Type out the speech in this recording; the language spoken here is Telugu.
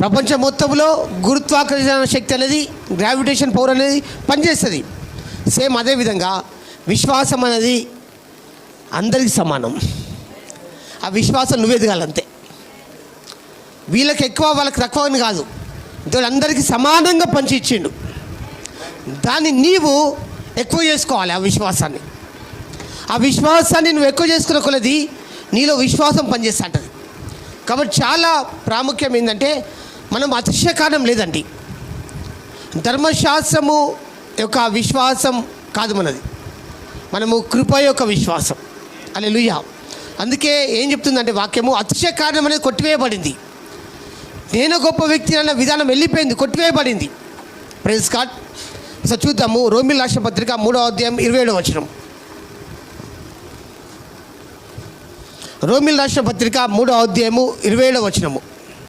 ప్రపంచం మొత్తంలో గురుత్వాకర్షణ శక్తి అనేది, గ్రావిటేషన్ పవర్ అనేది పనిచేస్తుంది. సేమ్ అదేవిధంగా విశ్వాసం అనేది అందరికీ సమానం. ఆ విశ్వాసం నువ్వు ఎదగాలంతే. వీళ్ళకి ఎక్కువ వాళ్ళకి తక్కువ అని కాదు, దేవుడు అందరికీ సమానంగా పంచి ఇచ్చిండు. దాన్ని నీవు ఎక్కువ చేసుకోవాలి. ఆ విశ్వాసాన్ని నువ్వు ఎక్కువ చేసుకున్న కొలది నీలో విశ్వాసం పనిచేస్తూ ఉంటుంది. కాబట్టి చాలా ప్రాముఖ్యం ఏంటంటే మనం అతిశయకారణం లేదండి. ధర్మశాస్త్రము యొక్క విశ్వాసం కాదు మనది, మనము కృప యొక్క విశ్వాసం. హల్లెలూయా. అందుకే ఏం చెప్తుందంటే వాక్యము, అతిశయకారణం అనేది కొట్టివేయబడింది. నేను గొప్ప వ్యక్తి అన్న విధానం వెళ్ళిపోయింది, కొట్టివేయబడింది. Praise God. సో చూద్దాము రోమీయుల రాసిన పత్రిక 3వ అధ్యాయం 27వ వచనం. రోమీయుల రాసిన పత్రిక 3వ అధ్యాయము 27వ వచనము.